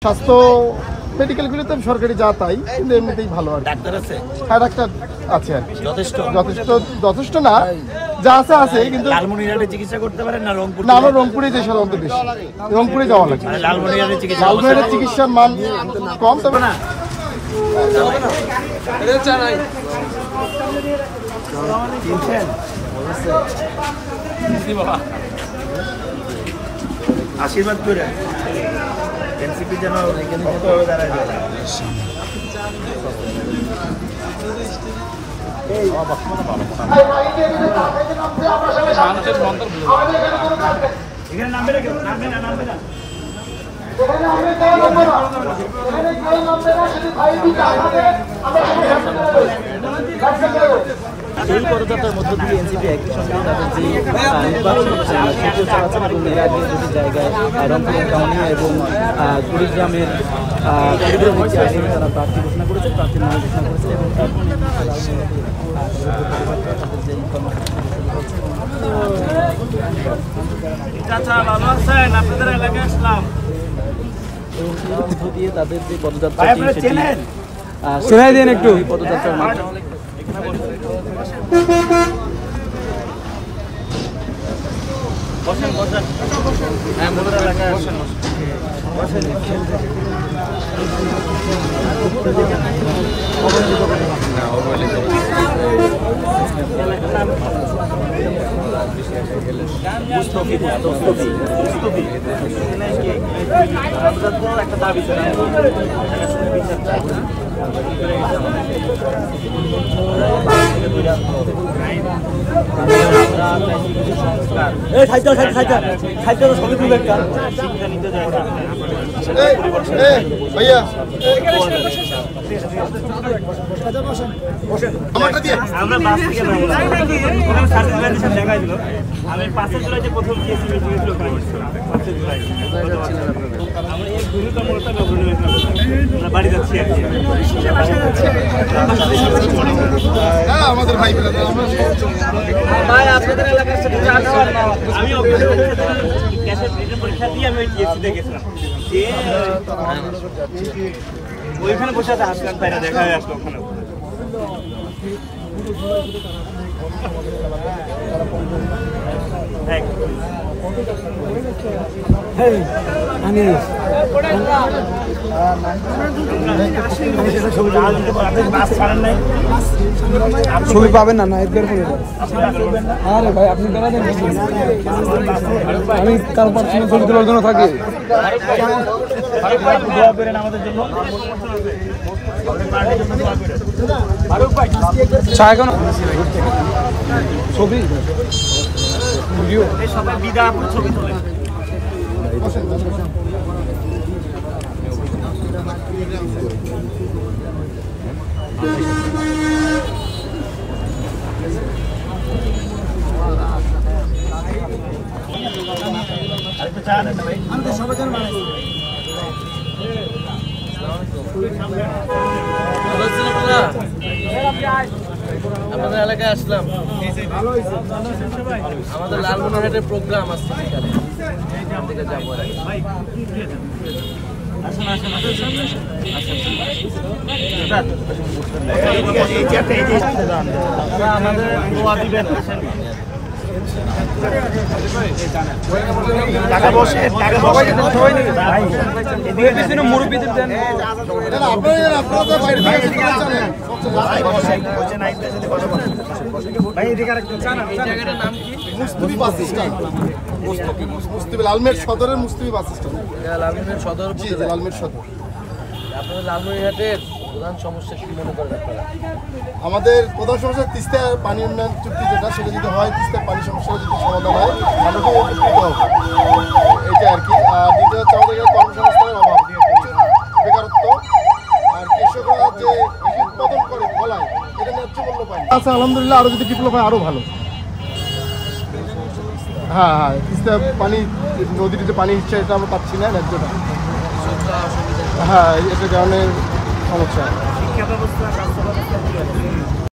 স্বাস্থ্য মেডিকেলগুলো তো সরকারি যা তাই, কিন্তু এমনিতেই ভালো আর ডাক্তার আছে? হ্যাঁ, ডাক্তার আছে আর যথেষ্ট যথেষ্ট না, যা আছে কিন্তু লালমনিরহাটে চিকিৎসা করতে পারেন না রংপুর? না, আমরা রংপুরে যাই সাধারণত, বেশি রংপুরে যাওয়া লাগে। লালমনিরহাটে চিকিৎসার মান কম, তবে না আশীর্বাদ করে এনসিপি যেন দাঁড়ায় যায়। এখানে নামবে না, নামবে না। এই পদযাত্রার মধ্য দিয়ে এনসিপি একই সঙ্গে তাদের যে নির্বাচন চালাচ্ছেন এবং এর আগে দুটি জায়গায় রংপুরের কাউনিয়া এবং কুড়িগ্রামের তারা প্রার্থী ঘোষণা করেছে, প্রার্থীর নাম ঘোষণা করেছে এবং আপনাদের এলাকায় আসলাম। মধ্য দিয়ে তাদের যে পদযাত্রা শোনাই দেন একটু পদযাত্রার মাধ্যমে বসেন বসেন, হ্যাঁ মোদের এলাকায় বসেন বসেন। একটা দাবি শিক্ষা নিতে যায় না। ভাইয়া আমরা বাস থেকে দেখা দিল। আমি 5 জুলাই যে প্রথম গিয়েছি মিটিংগুলো করেছিলাম 5 জুলাই। আমরা এই গুরুত্বপূর্ণ আমরা বাড়ি যাচ্ছি আর কি। আমাদের ভাই আপনাদের এলাকার সাথে আমি গ্যাসের পরীক্ষা দিয়ে আমি টিএসসিতে গেছিলাম, যে ওইখানে বসে আছে আসলাম, তাই না দেখা হয়ে আসলো ওখানে। ছবি পাবেন না, না বের করে আরে ভাই আপনি বেড়াবেন, আমি কাল পার্সোনাল ছবি তোলার জন্য থাকি। আমাদের জন্য ছবি সবাই বিদায় ছবি তোলে। আরেকটু চা দেন ভাই, আমাদের সবার জন্য বানাই। আমাদের এলাকায় আসলাম, আমাদের লালমনিরহাটের প্রোগ্রাম আসছে সেখানে থেকে যাবো। আমাদের দোয়া দিবেন। লালমেট সদরের মুস্তিবি বাস স্ট্যান্ড। লালমনিরহাট সদর, লালমেট সদর। আপনাদের লালমনিরহাটের প্রধান সমস্যা কি মনে করেন আপনারা? আমাদের প্রধান সমস্যা তিস্তা পানি উন্নয়ন চুক্তি যেটা, সেটা যদি হয়, তিস্তার পানি সমস্যা যদি সমাধান হয়, আমরা খুব উপকৃত হব, এটা আর কি। আর দ্বিতীয় হচ্ছে আমাদের কর্মসংস্থানের অভাব, বেকারত্ব, আর কৃষকরা যে উৎপাদন করে ফলায়, এটা ন্যায্য মূল্য পায়। আচ্ছা, আলহামদুলিল্লাহ, আরও যদি ডেভেলপ হয় আরও ভালো। হ্যাঁ হ্যাঁ, তিস্তা পানি, নদীতে যে পানি হচ্ছে এটা আমরা পাচ্ছি না ন্যায্যটা। হ্যাঁ, এটার কারণে সমস্যা। শিক্ষা ব্যবস্থা, স্বাস্থ্য ব্যবস্থা